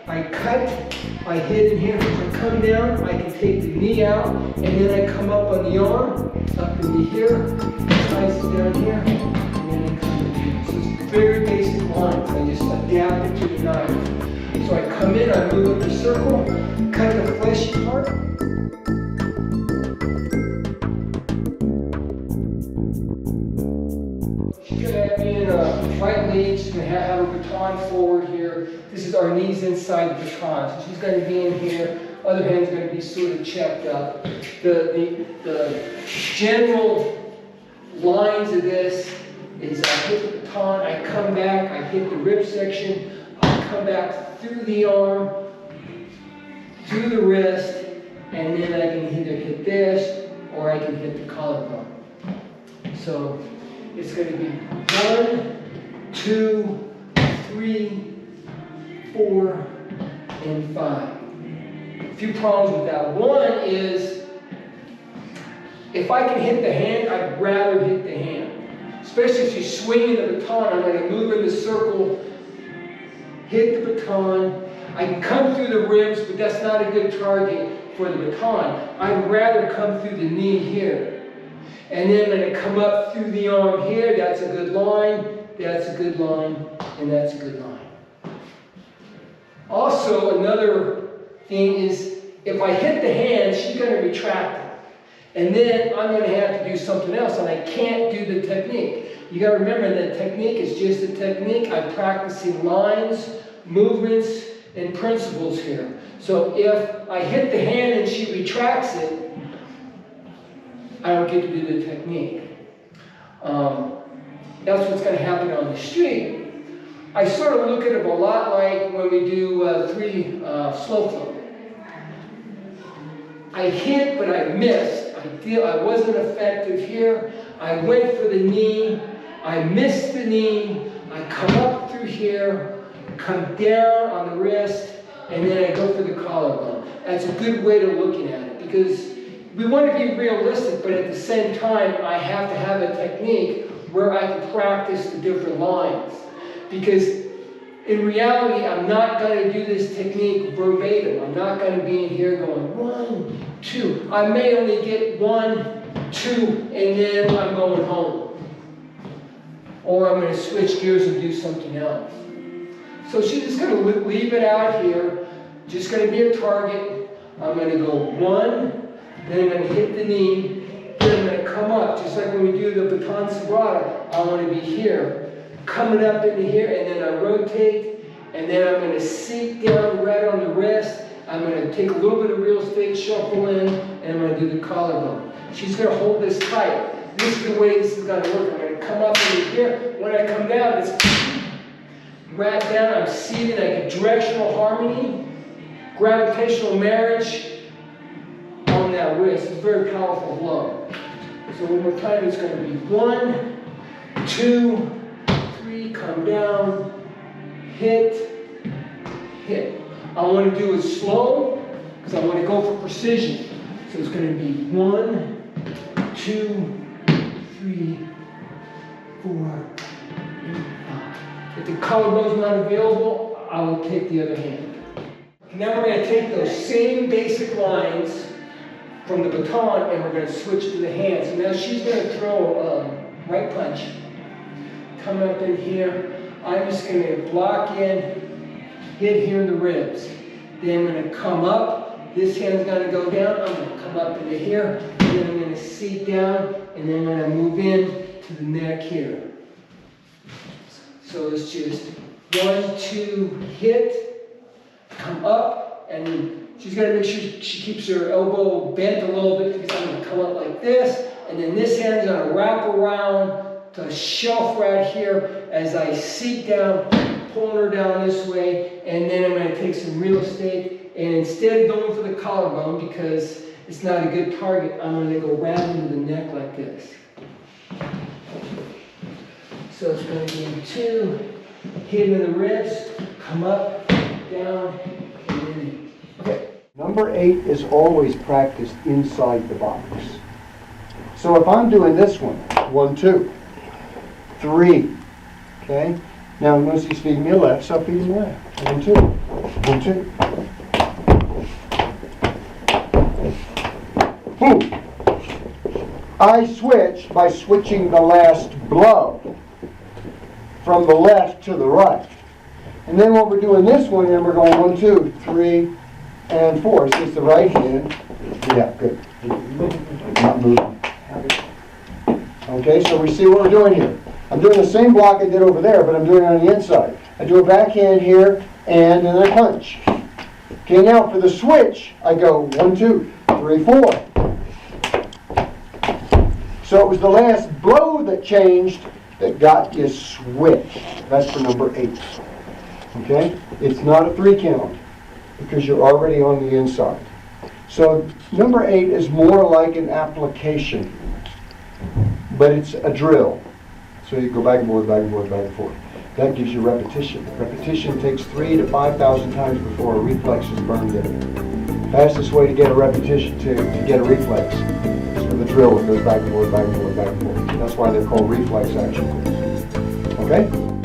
I cut, I hit in here. If I come down, I can take the knee out, and then I come up on the arm, up into here, slice it down here, and then I come in here. So it's very basic lines. I just adapt it to the knife. So I come in, I move up the circle, cut the fleshy part. She's going to have me in a right lead. She's going to have her baton forward here. This is Arnis Inside the baton. So she's going to be in here. Other hand's going to be sort of checked up. The general lines of this is I hit the baton, I come back, I hit the rib section, I come back through the arm, through the wrist, and then I can either hit this or I can hit the collarbone. So it's going to be 1, 2, 3, 4, and 5. A few problems with that. One is, if I can hit the hand, I'd rather hit the hand. Especially if she's swinging the baton, I'm going to move in the circle, hit the baton. I can come through the ribs, but that's not a good target for the baton. I'd rather come through the knee here. And then I'm going to come up through the arm here. That's a good line, that's a good line, and that's a good line. Also, another thing is, if I hit the hand, she's going to retract it. And then I'm going to have to do something else, and I can't do the technique. You got to remember that technique is just a technique. I'm practicing lines, movements, and principles here. So if I hit the hand and she retracts it, I don't get to do the technique. That's what's going to happen on the street. I sort of look at it a lot like when we do 3 slow flow. I hit, but I missed. I wasn't effective here. I went for the knee. I missed the knee. I come up through here, come down on the wrist, and then I go for the collarbone. That's a good way to looking at it, because we want to be realistic, but at the same time, I have to have a technique where I can practice the different lines. Because in reality, I'm not going to do this technique verbatim. I'm not going to be in here going 1, 2. I may only get 1, 2, and then I'm going home. Or I'm going to switch gears and do something else. So she's just going to leave it out here. Just going to be a target. I'm going to go 1, then I'm going to hit the knee, then I'm going to come up. Just like when we do the baton sobrata, I want to be here. Coming up into here, and then I rotate, and then I'm going to sink down right on the wrist. I'm going to take a little bit of real estate, shuffle in, and I'm going to do the collarbone. She's going to hold this tight. This is the way this is going to work. I'm going to come up into here. When I come down, it's right down. I'm seated. I get directional harmony, gravitational marriage on that wrist. It's a very powerful blow. So one more time, it's going to be 1, 2, 3, come down, hit, hit. I want to do it slow because I want to go for precision. So it's going to be 1, 2, 3, 4, and 5. If the collarbone's not available, I will take the other hand. Now we're going to take those same basic lines from the baton and we're going to switch to the hand. So now she's going to throw a right punch. Come up in here. I'm just going to block in, hit here in the ribs. Then I'm going to come up. This hand's going to go down. I'm going to come up into here. And then I'm going to seat down. And then I'm going to move in to the neck here. So it's just 1, 2, hit, come up, and she's got to make sure she keeps her elbow bent a little bit because I'm going to come up like this. And then this hand's going to wrap around the shelf right here as I seat down, pulling her down this way, and then I'm going to take some real estate, and instead of going for the collarbone because it's not a good target, I'm going to go right into the neck like this. So it's going to be 2, hit in the ribs, come up, down, and then okay. Number 8 is always practiced inside the box. So if I'm doing this one, 1, 2, 3, okay? Now Lucy's feeding me a left, so I'm feeding left. 1, 2. 1, 2. Boom. I switch by switching the last blow from the left to the right. And then when we're doing this one, then we're going 1, 2, 3, and 4. So it's the right hand. Yeah, good. Not moving. Okay, so we see what we're doing here. I'm doing the same block I did over there, but I'm doing it on the inside. I do a backhand here, and then I punch. Okay, now for the switch, I go 1, 2, 3, 4. So it was the last blow that changed that got you switched. That's for number 8. Okay? It's not a 3 count because you're already on the inside. So number 8 is more like an application, but it's a drill. So you go back and forth, back and forth, back and forth. That gives you repetition. Repetition takes 3,000 to 5,000 times before a reflex is burned in. Fastest way to get a repetition, to get a reflex, is with a drill that goes back and forth, back and forth, back and forth. That's why they're called reflex action. Okay?